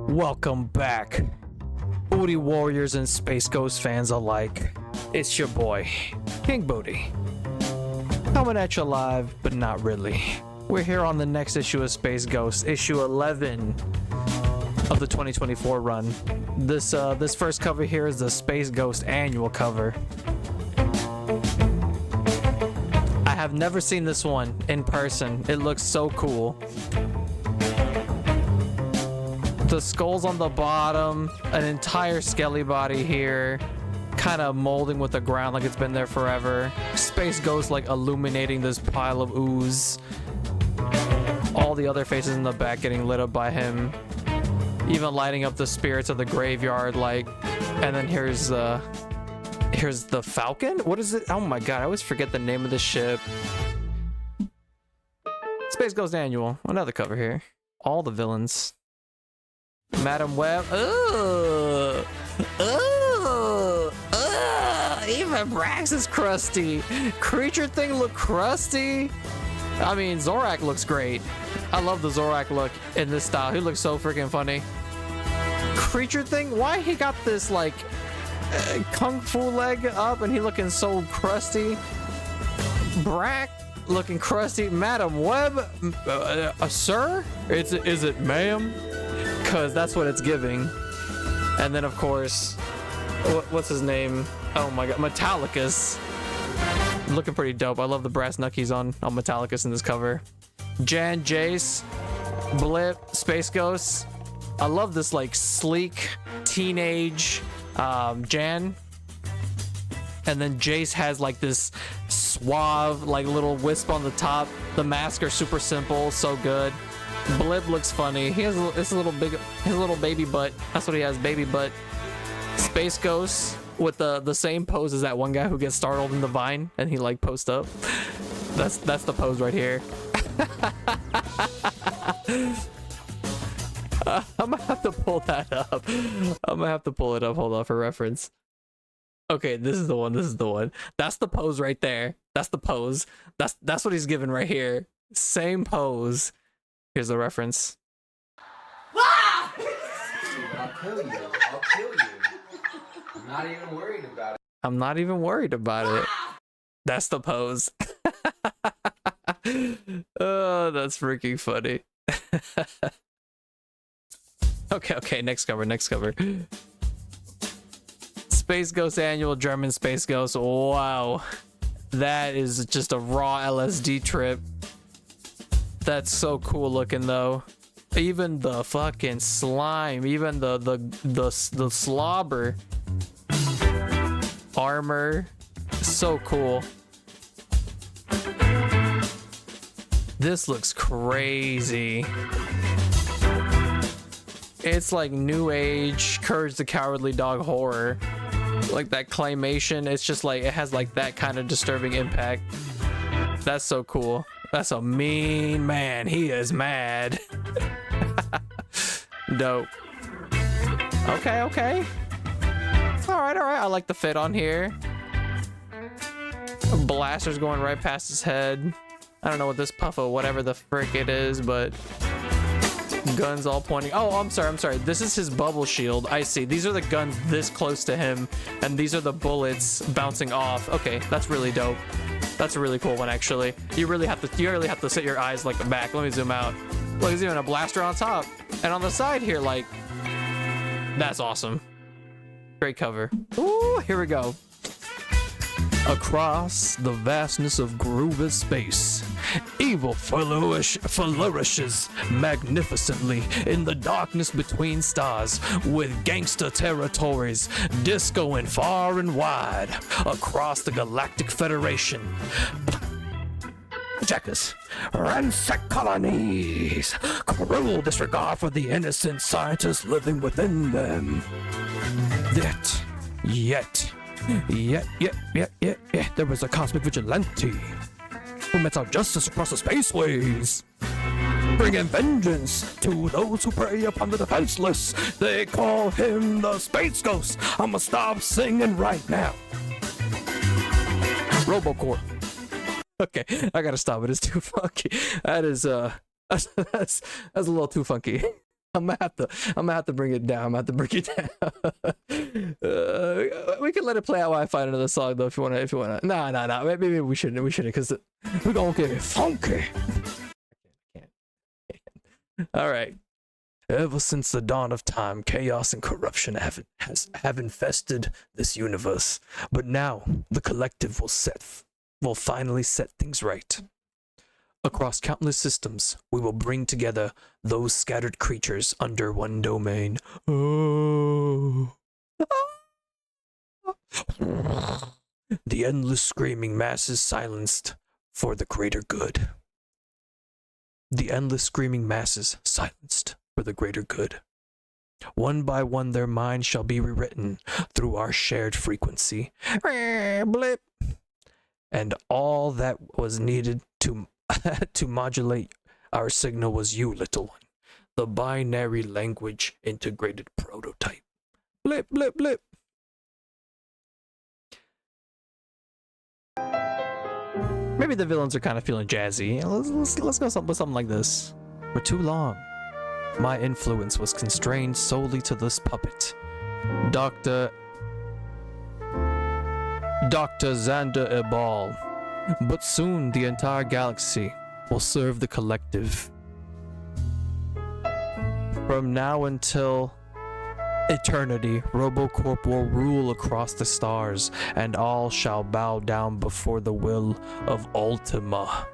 Welcome back, Booty Warriors and Space Ghost fans alike. It's your boy, King Booty. Coming at you live, but not really. We're here on the next issue of Space Ghost, issue 11 of the 2024 run. This first cover here is the Space Ghost annual cover. I have never seen this one in person. It looks so cool. The skulls on the bottom, an entire skelly body here, kind of molding with the ground like it's been there forever. Space Ghost like illuminating this pile of ooze. All the other faces in the back getting lit up by him, even lighting up the spirits of the graveyard, like. And then here's the Falcon. What is it? Oh my god, I always forget the name of the ship. Space Ghost annual. Another cover here. All the villains. Madam Web. Even Brax is crusty. Creature thing look crusty. I mean, Zorak looks great. I love the Zorak look in this style. He looks so freaking funny. Creature thing, why he got this like kung fu leg up and he looking so crusty. Brack looking crusty. Madam Web, sir? Is it ma'am? Because that's what it's giving. And then of course, what's his name? Oh my god, Metallicus. Looking pretty dope. I love the brass knuckies on Metallicus in this cover. Jan, Jace, Blip, Space Ghost. I love this like sleek teenage Jan. And then Jace has like this suave like little wisp on the top. The masks are super simple, so good. Blip looks funny. He has his little baby butt. That's what he has, baby butt. Space Ghost with the same pose as that one guy who gets startled in the vine and he like posts up. That's the pose right here. I'm gonna have to pull that up. I'm gonna have to pull it up. Hold on for reference. Okay, this is the one. This is the one. That's the pose right there. That's the pose. That's what he's giving right here. Same pose. Here's the reference. I'll kill you. I'll kill you. I'm not even worried about it. I'm not even worried about it. That's the pose. Oh, that's freaking funny. Okay, next cover. Space Ghost annual, German Space Ghost. Wow. That is just a raw LSD trip. That's so cool looking though. Even the fucking slime, even the slobber armor, so cool. This looks crazy. It's like new age Courage the Cowardly Dog horror, like that claymation. It's just like it has like that kind of disturbing impact. That's so cool. That's a mean man. He is mad. Dope. Okay. All right. I like the fit on here. Blaster's going right past his head. I don't know what this puffa, whatever the frick it is, but guns all pointing. Oh, I'm sorry. This is his bubble shield. I see. These are the guns this close to him, and these are the bullets bouncing off. Okay, that's really dope. That's a really cool one, actually. You really have to set your eyes like back. Let me zoom out. Look, there's even a blaster on top, and on the side here, like, that's awesome. Great cover. Ooh, here we go. Across the vastness of grooved space, evil flourishes magnificently in the darkness between stars, with gangster territories discoing far and wide across the Galactic Federation. Jackers ransack colonies, cruel disregard for the innocent scientists living within them. Yet, there was a cosmic vigilante who metes out justice across the spaceways, bringing vengeance to those who prey upon the defenseless. They call him the Space Ghost. I'ma stop singing right now. Robocorp. Okay, I gotta stop it. It's too funky. That is that's a little too funky. I'm gonna have to bring it down. I'm gonna have to bring it down. We can let it play out while I find another song though, if you wanna. Nah. Maybe we shouldn't, because we're gonna get it funky. All right. Ever since the dawn of time, chaos and corruption have infested this universe. But now, the collective will finally set things right. Across countless systems, we will bring together those scattered creatures under one domain. Oh. The endless screaming masses silenced for the greater good. The endless screaming masses silenced for the greater good. One by one their minds shall be rewritten through our shared frequency. Blip. And all that was needed to modulate our signal was you, little one. The binary language integrated prototype. Blip, blip, blip. Maybe the villains are kind of feeling jazzy. Let's go with something like this. For too long, my influence was constrained solely to this puppet, Dr. Xander Ebal. But soon the entire galaxy will serve the collective. From now until eternity, RoboCorp will rule across the stars, and all shall bow down before the will of Ultima.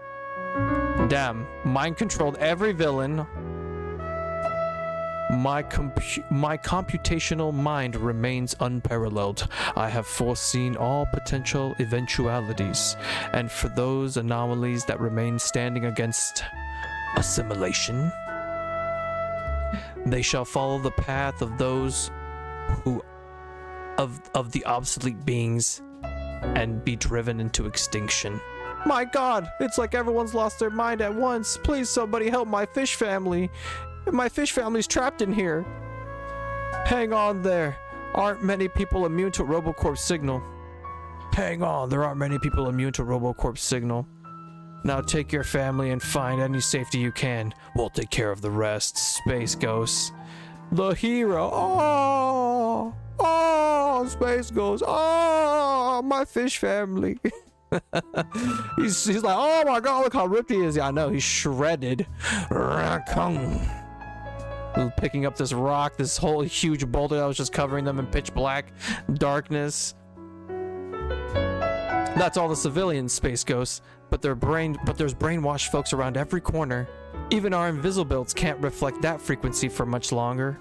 Damn, mind controlled every villain. My computational mind remains unparalleled. I have foreseen all potential eventualities, and for those anomalies that remain standing against assimilation, they shall follow the path of those of the obsolete beings and be driven into extinction. My God, it's like everyone's lost their mind at once. Please, somebody help my fish family. My fish family's trapped in here. Hang on there. Aren't many people immune to RoboCorp's signal. Hang on, there aren't many people immune to RoboCorp's signal. Now take your family and find any safety you can. We'll take care of the rest. Space Ghost. The hero. Oh, Space Ghost. Oh, my fish family. he's like, oh my God, look how ripped he is. Yeah, I know, he's shredded. Raccoon. Picking up this rock, this whole huge boulder that was just covering them in pitch black darkness. That's all the civilians, Space Ghosts, but there's brainwashed folks around every corner. Even our invisibles can't reflect that frequency for much longer.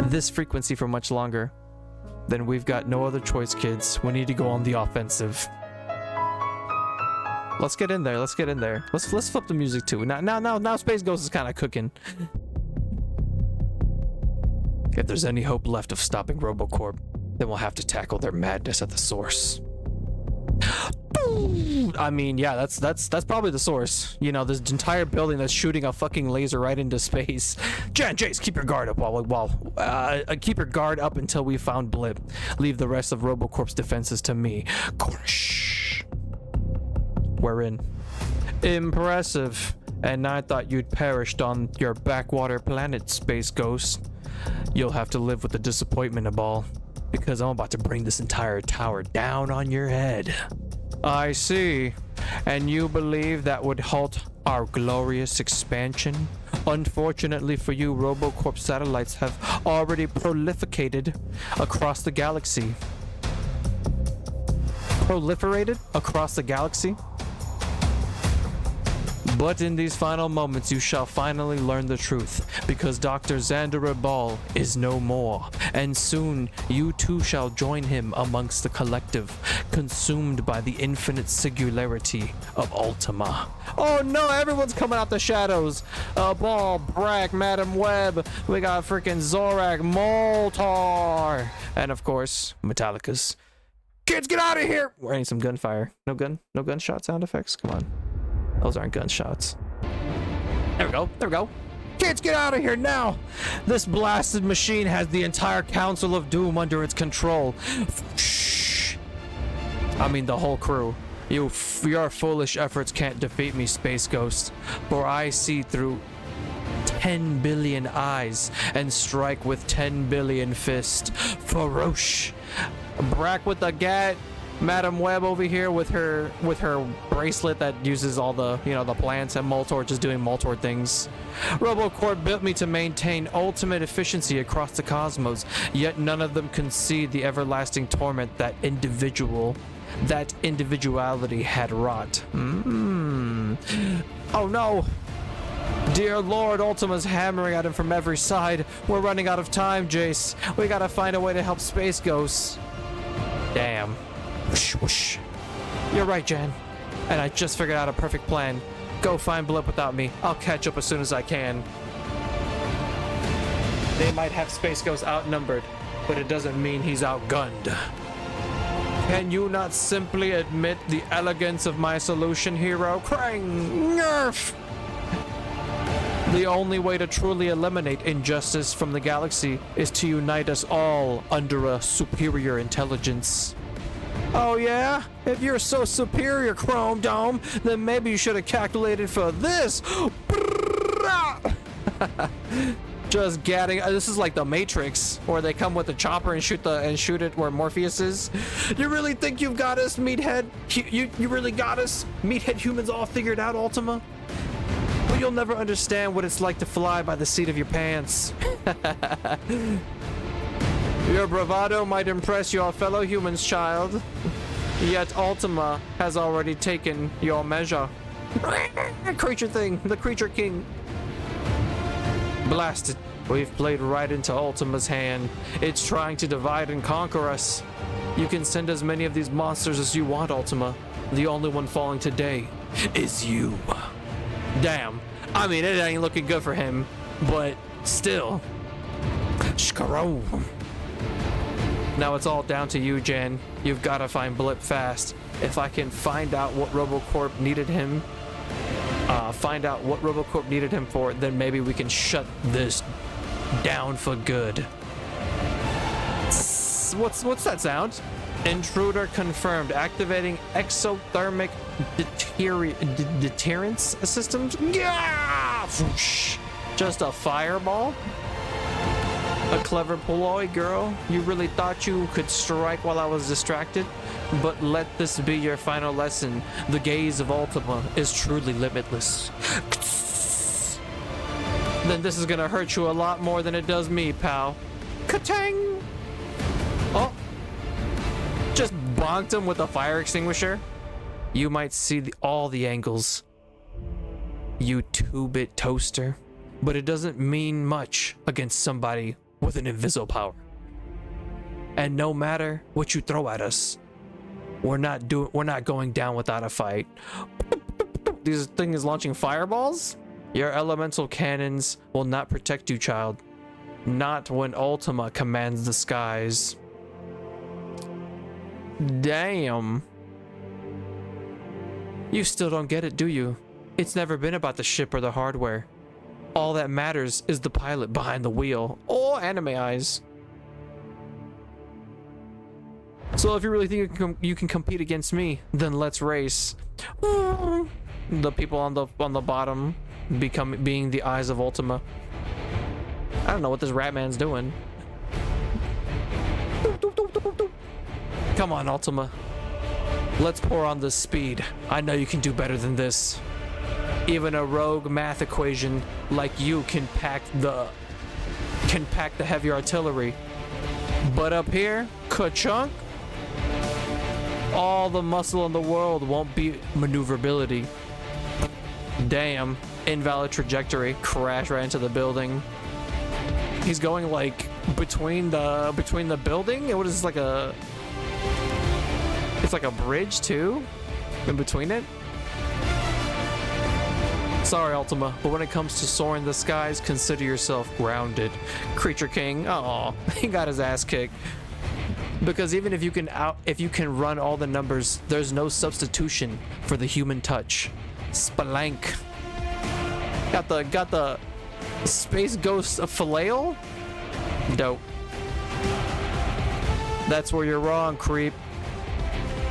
This frequency for much longer. Then we've got no other choice, kids. We need to go on the offensive. Let's get in there. Let's flip the music too. Now Space Ghost is kind of cooking. If there's any hope left of stopping RoboCorp, then we'll have to tackle their madness at the source. I mean, yeah, that's probably the source. You know, this entire building that's shooting a fucking laser right into space. Jan, Jace, keep your guard up keep your guard up until we found Blip. Leave the rest of RoboCorp's defenses to me. Gorsh. We're in. Impressive. And I thought you'd perished on your backwater planet, Space Ghost. You'll have to live with the disappointment of all, because I'm about to bring this entire tower down on your head. I see. And you believe that would halt our glorious expansion? Unfortunately for you, RoboCorp satellites have already proliferated across the galaxy. But in these final moments, you shall finally learn the truth, because Dr. Xander Ebal is no more, and soon you too shall join him amongst the collective, consumed by the infinite singularity of Ultima. Oh no, everyone's coming out the shadows. Ball, Brack, Madam Web, we got freaking Zorak, Moltar, and of course, Metallicus. Kids, get out of here! We're getting some gunfire. No gunshot sound effects? Come on. Those aren't gunshots. There we go. Kids, get out of here now! This blasted machine has the entire Council of Doom under its control. Shh. I mean, the whole crew. Your foolish efforts can't defeat me, Space Ghost, for I see through 10 billion eyes and strike with 10 billion fists. Farosh. Brack with the gat. Madam Web over here with her bracelet that uses all the, you know, the plants, and Moltor just doing Moltor things. RoboCorp built me to maintain ultimate efficiency across the cosmos, yet none of them concede the everlasting torment that individuality had wrought. Oh no! Dear Lord, Ultima's hammering at him from every side. We're running out of time, Jace. We gotta find a way to help Space Ghosts. Damn. Whoosh, whoosh. You're right, Jan. And I just figured out a perfect plan. Go find Blip without me. I'll catch up as soon as I can. They might have Space Ghost outnumbered, but it doesn't mean he's outgunned. Can you not simply admit the elegance of my solution, hero? Krang! Nerf! The only way to truly eliminate injustice from the galaxy is to unite us all under a superior intelligence. Oh yeah? If you're so superior, Chrome Dome, then maybe you should have calculated for this. Just getting. This is like the Matrix, where they come with the chopper and shoot it where Morpheus is. You really think you've got us, Meathead? You really got us, Meathead humans all figured out, Ultima? But you'll never understand what it's like to fly by the seat of your pants. Your bravado might impress your fellow humans, child. Yet Ultima has already taken your measure. Creature thing, the creature king. Blasted. We've played right into Ultima's hand. It's trying to divide and conquer us. You can send as many of these monsters as you want, Ultima. The only one falling today is you. Damn. I mean, it ain't looking good for him, but still. Shkaro. Now it's all down to you, Jan. You've got to find Blip fast. If I can find out what RoboCorp needed him for, then maybe we can shut this down for good. What's that sound? Intruder confirmed. Activating exothermic deterrence systems. Yeah! Just a fireball? A clever ploy, girl. You really thought you could strike while I was distracted? But let this be your final lesson. The gaze of Ultima is truly limitless. Then this is gonna hurt you a lot more than it does me, pal. Ka-tang! Oh. Just bonked him with a fire extinguisher. You might see all the angles, you 2-bit toaster. But it doesn't mean much against somebody with an invisible power. And no matter what you throw at us, we're not going down without a fight. This thing is launching fireballs? Your elemental cannons will not protect you, child. Not when Ultima commands the skies. Damn. You still don't get it, do you? It's never been about the ship or the hardware. All that matters is the pilot behind the wheel. Oh, anime eyes. So if you really think you can compete against me, then let's race. The people on the bottom being the eyes of Ultima. I don't know what this Ratman's doing. Come on, Ultima. Let's pour on this speed. I know you can do better than this. Even a rogue math equation like you can pack the heavy artillery. But up here, ka-chunk, all the muscle in the world won't be maneuverability. Damn, invalid trajectory, crash right into the building. He's going like between the building. What is this, it's like a bridge too, in between it. Sorry, Ultima, but when it comes to soaring the skies, consider yourself grounded. Creature King, oh, he got his ass kicked. Because even if you can run all the numbers, there's no substitution for the human touch. Splank. Got the Space Ghost of Flail? Dope. That's where you're wrong, creep.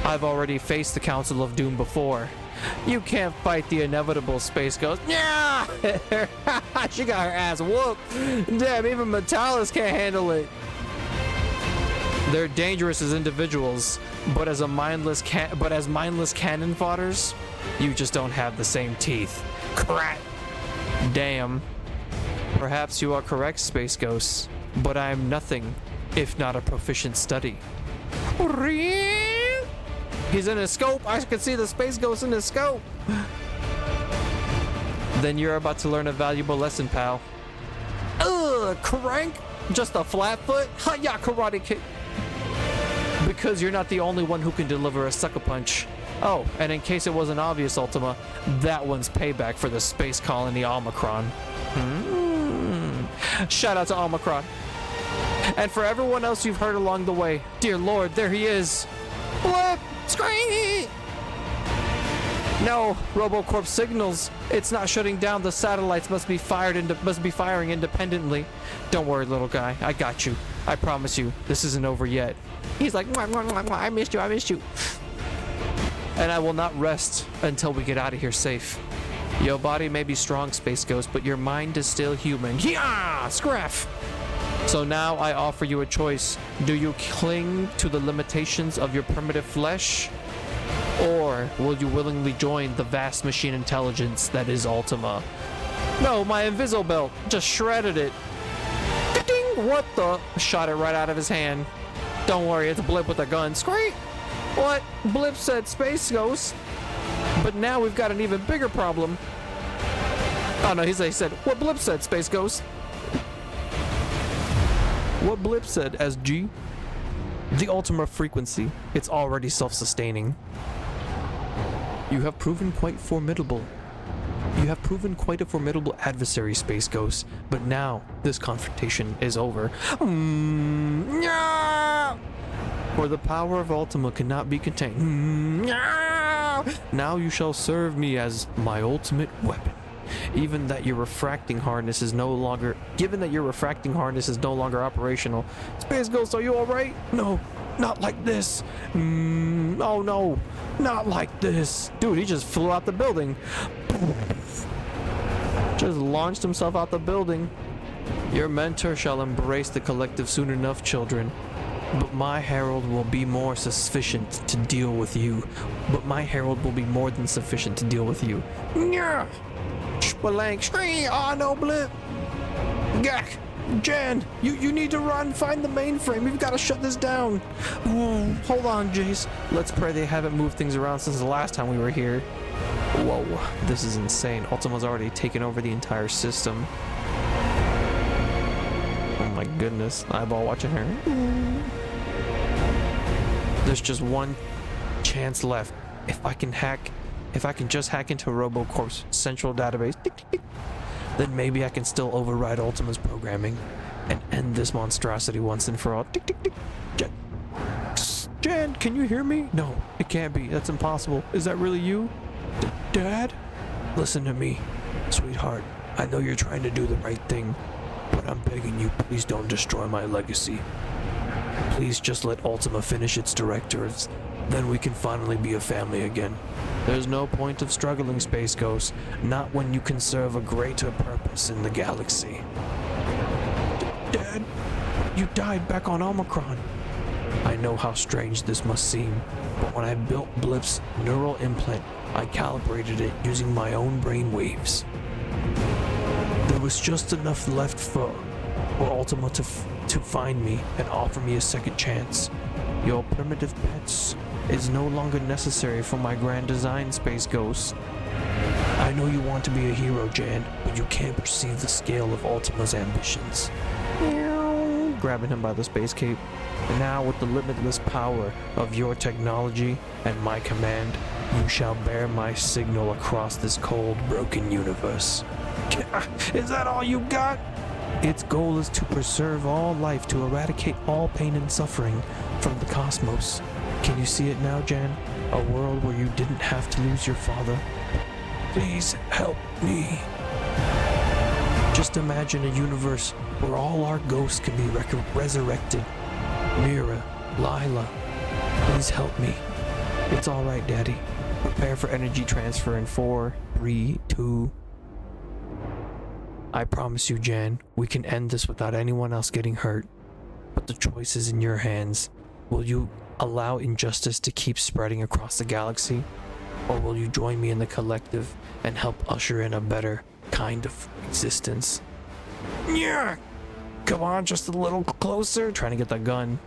I've already faced the Council of Doom before. You can't fight the inevitable, Space Ghost. Yeah! She got her ass whooped. Damn, even Metalis can't handle it. They're dangerous as individuals, but as mindless cannon fodders, you just don't have the same teeth. Crap. Damn. Perhaps you are correct, Space Ghost, but I am nothing if not a proficient study. He's in his scope. I can see the Space Ghost in his scope. Then you're about to learn a valuable lesson, pal. Ugh, crank. Just a flat foot? Hi-ya, karate kick. Because you're not the only one who can deliver a sucker punch. Oh, and in case it wasn't obvious, Ultima, that one's payback for the space colony Omicron. Shout out to Omicron. And for everyone else you've heard along the way, dear Lord, there he is. Blip! Scream! No, RoboCorp signals. It's not shutting down. The satellites must be firing independently. Don't worry, little guy. I got you. I promise you, this isn't over yet. He's like, mwah, mwah, mwah, mwah. I missed you. And I will not rest until we get out of here safe. Your body may be strong, Space Ghost, but your mind is still human. Yeah, scraff. So now I offer you a choice. Do you cling to the limitations of your primitive flesh? Or will you willingly join the vast machine intelligence that is Ultima? No, my Invisible Belt just shredded it. Ding! What the? Shot it right out of his hand. Don't worry, it's Blip with a gun. Scream! What? Blip said Space Ghost. But now we've got an even bigger problem. Oh no, he said, what Blip said, Space Ghost. What Blip said, SG? The Ultima frequency. It's already self-sustaining. You have proven quite formidable. You have proven quite a formidable adversary, Space Ghost, but now this confrontation is over. For the power of Ultima cannot be contained. Now you shall serve me as my ultimate weapon. Given that your refracting harness is no longer operational. Space Ghost, are you alright? No, not like this. Oh no, not like this. Dude, he just flew out the building. Just launched himself out the building. Your mentor shall embrace the collective soon enough, children. But my herald will be more sufficient to deal with you. But my herald will be more than sufficient to deal with you. Spalank, scream! Oh no, Blip! Gak! Jan, you need to run, find the mainframe, we've got to shut this down. Ooh, hold on, Jace. Let's pray they haven't moved things around since the last time we were here. Whoa, this is insane. Ultima's already taken over the entire system. Oh my goodness, eyeball watching her. There's just one chance left. If I can just hack into RoboCorp's central database, then maybe I can still override Ultima's programming and end this monstrosity once and for all. Jan, can you hear me? No, it can't be. That's impossible. Is that really you? Dad? Listen to me, sweetheart. I know you're trying to do the right thing, but I'm begging you, please don't destroy my legacy. Please just let Ultima finish its directives. Then we can finally be a family again. There's no point of struggling, Space Ghost, not when you can serve a greater purpose in the galaxy. Dad, you died back on Omicron. I know how strange this must seem, but when I built Blip's neural implant, I calibrated it using my own brain waves. There was just enough left for Ultima to find me and offer me a second chance. Your primitive pets is no longer necessary for my grand design, Space Ghost. I know you want to be a hero, Jan, but you can't perceive the scale of Ultima's ambitions. Grabbing him by the space cape. And now with the limitless power of your technology and my command, you shall bear my signal across this cold, broken universe. Is that all you got? Its goal is to preserve all life, to eradicate all pain and suffering from the cosmos. Can you see it now, Jan? A world where you didn't have to lose your father. Please help me. Just imagine a universe where all our ghosts can be resurrected. Mira, Lila, please help me. It's all right, Daddy. Prepare for energy transfer in 4, 3, 2. I promise you, Jan, we can end this without anyone else getting hurt. But the choice is in your hands. Will you allow injustice to keep spreading across the galaxy? Or will you join me in the collective and help usher in a better kind of existence? Yeah! Come on, just a little closer. Trying to get that gun.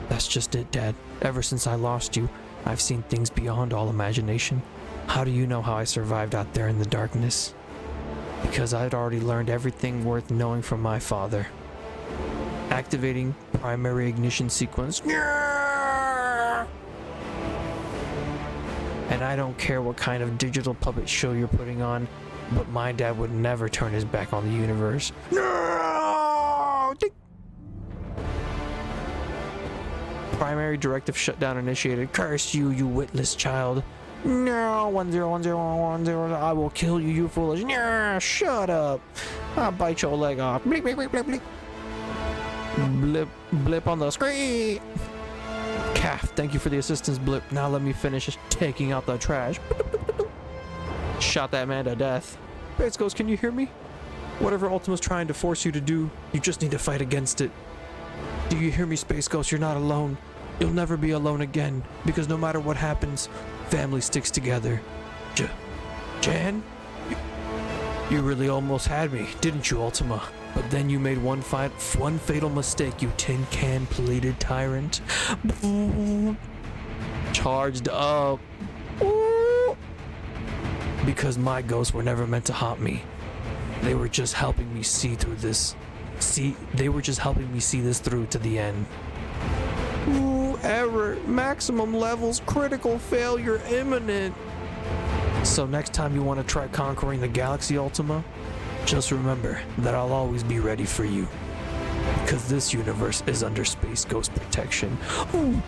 That's just it, Dad. Ever since I lost you, I've seen things beyond all imagination. How do you know how I survived out there in the darkness? Because I'd already learned everything worth knowing from my father. Activating primary ignition sequence. Yeah! And I don't care what kind of digital puppet show you're putting on, but my dad would never turn his back on the universe. No! Primary directive shutdown initiated. Curse you, you witless child. No, 101010, I will kill you, you foolish. No, shut up. I'll bite your leg off. Blip, blip, blip, blip, blip. Blip, blip on the screen. Calf, thank you for the assistance, Blip. Now let me finish taking out the trash. Shot that man to death. Space Ghost, can you hear me? Whatever Ultima's trying to force you to do, you just need to fight against it. Do you hear me, Space Ghost? You're not alone. You'll never be alone again, because no matter what happens, family sticks together. Jan? You really almost had me, didn't you, Ultima? But then you made one fatal mistake, you tin can plated tyrant. Charged up. Because my ghosts were never meant to haunt me. They were just helping me see through this. They were just helping me see this through to the end. Ooh, error. Maximum levels. Critical failure imminent. So next time you want to try conquering the galaxy, Ultima, just remember that I'll always be ready for you. Because this universe is under Space Ghost protection. Ooh.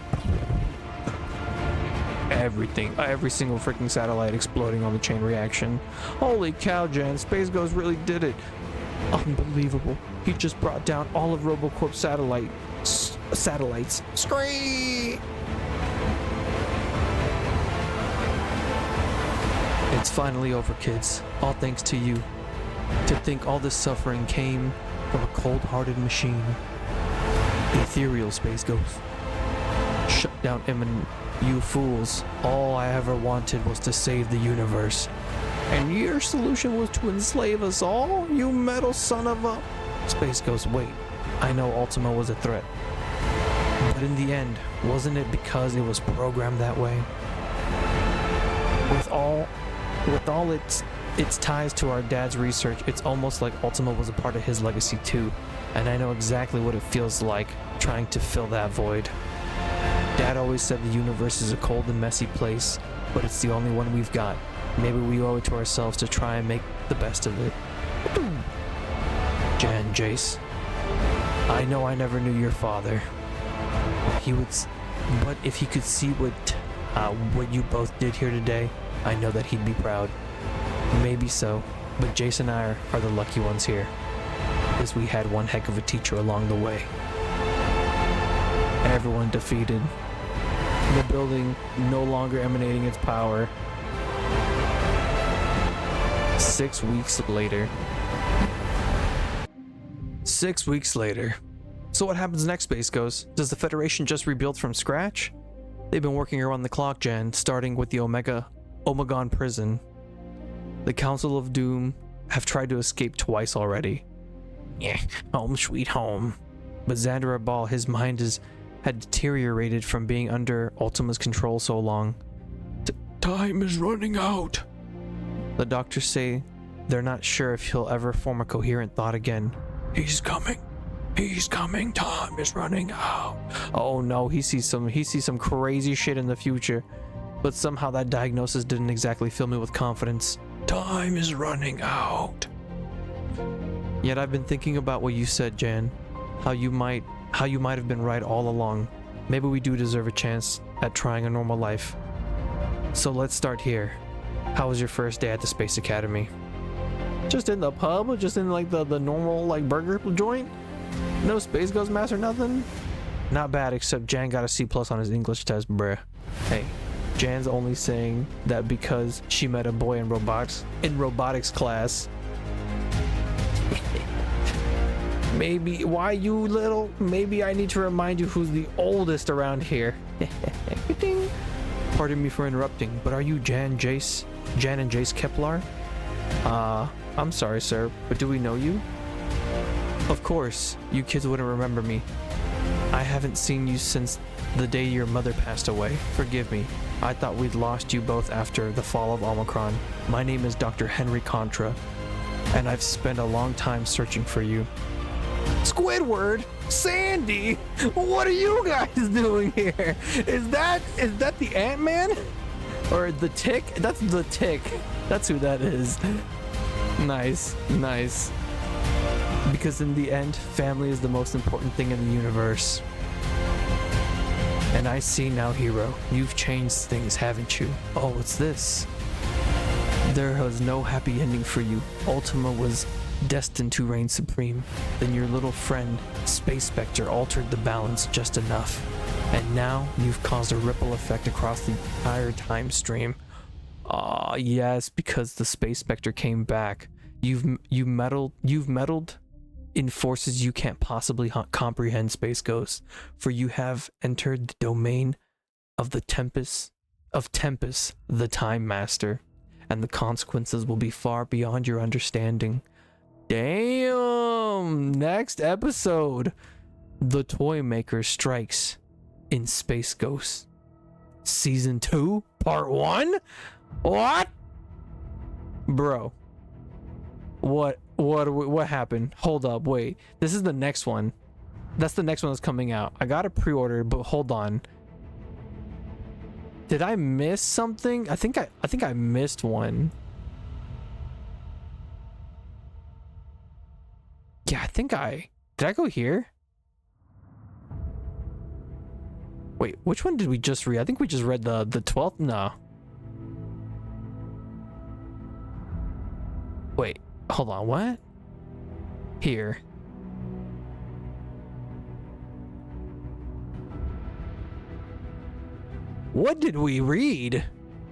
Everything, every single freaking satellite exploding on the chain reaction. Holy cow, Jan, Space Ghost really did it. Unbelievable. He just brought down all of RoboCorp's satellites. Scream! It's finally over, kids. All thanks to you. To think all this suffering came from a cold-hearted machine. Ethereal, Space Ghost. Shut down imminent. You fools. All I ever wanted was to save the universe. And your solution was to enslave us all? You metal son of a... Space Ghost, wait. I know Ultima was a threat. But in the end, wasn't it because it was programmed that way? With all its ties to our dad's research, it's almost like Ultima was a part of his legacy too. And I know exactly what it feels like trying to fill that void. Dad always said the universe is a cold and messy place, but it's the only one we've got. Maybe we owe it to ourselves to try and make the best of it. Jan, Jace, I know I never knew your father. But if he could see what you both did here today, I know that he'd be proud. Maybe so, but Jace and I are the lucky ones here, because we had one heck of a teacher along the way. Everyone defeated. The building no longer emanating its power. 6 weeks later. 6 weeks later. So what happens next, Space Ghost? Does the Federation just rebuild from scratch? They've been working around the clock, Jan, starting with the Omegon prison. The Council of Doom have tried to escape twice already. Yeah, home sweet home. But Xander Abal, his mind had deteriorated from being under Ultima's control so long. Time is running out. The doctors say they're not sure if he'll ever form a coherent thought again. He's coming. He's coming. Time is running out. Oh no, he sees some crazy shit in the future. But somehow that diagnosis didn't exactly fill me with confidence. Time is running out. Yet I've been thinking about what you said, Jan. How you might have been right all along. Maybe we do deserve a chance at trying a normal life. So let's start here. How was your first day at the Space Academy? Just in the pub? Just in like the normal like burger joint? No Space Ghost Master, nothing? Not bad, except Jan got a C+ on his English test, bruh. Hey, Jan's only saying that because she met a boy in robotics class. Maybe, why you little? Maybe I need to remind you who's the oldest around here. Pardon me for interrupting, but are you Jan and Jace Kepler? I'm sorry, sir, but do we know you? Of course, you kids wouldn't remember me. I haven't seen you since the day your mother passed away. Forgive me. I thought we'd lost you both after the fall of Omicron. My name is Dr. Henry Contra, and I've spent a long time searching for you. Squidward, Sandy, what are you guys doing here? Is that the Ant-Man? Or the Tick? That's the Tick. That's who that is. Nice. Because in the end, family is the most important thing in the universe. And I see now, hero, you've changed things, haven't you? Oh, what's this? There was no happy ending for you. Ultima was destined to reign supreme. Then your little friend, Space Spectre, altered the balance just enough. And now you've caused a ripple effect across the entire time stream. Ah, yes, because the Space Spectre came back. You've meddled in forces you can't possibly comprehend, Space Ghost, for you have entered the domain of the Tempest, the Time Master, and the consequences will be far beyond your understanding. Damn! Next episode, the Toy Maker strikes in Space Ghost. Season 2, Part 1? What? Bro. What happened? Hold up, wait. This is the next one. That's the next one that's coming out. I got a pre-order, but hold on. Did I miss something? I think I missed one. Yeah, did I go here? Wait, which one did we just read? I think we just read the 12th. No. Wait, hold on, what? Here. What did we read?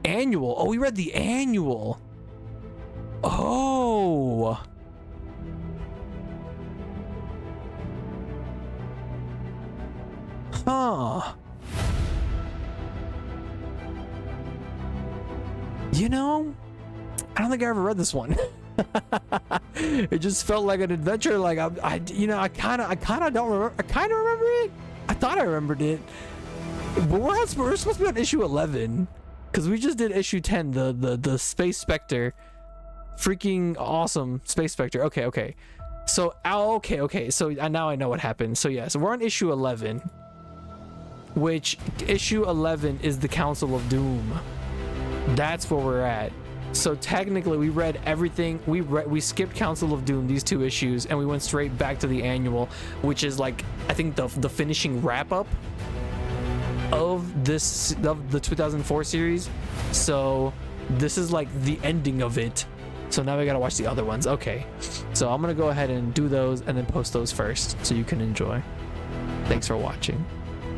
Annual. Oh, we read the annual. Oh. Huh. You know, I don't think I ever read this one. It just felt like an adventure. Like I kind of don't remember. I kind of remember it. I thought I remembered it. But we're supposed to be on issue 11 because we just did issue 10. The Space Spectre, freaking awesome Space Spectre. Okay. So okay. So now I know what happened. So yeah. So we're on issue 11, which issue 11 is the Council of Doom. That's where we're at. So technically we read everything. We skipped Council of Doom, these 2 issues, and we went straight back to the annual, which is like I think the finishing wrap up of the 2004 series. So this is like the ending of it. So now we gotta watch the other ones. Okay, so I'm gonna go ahead and do those and then post those first so you can enjoy. Thanks for watching.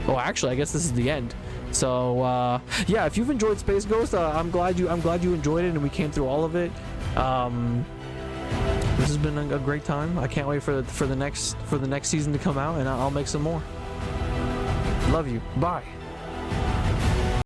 Oh, actually, I guess this is the end. So yeah, if you've enjoyed Space Ghost, I'm glad you enjoyed it and we came through all of it. This has been a great time. I can't wait for the next season to come out, and I'll make some more. Love you. Bye.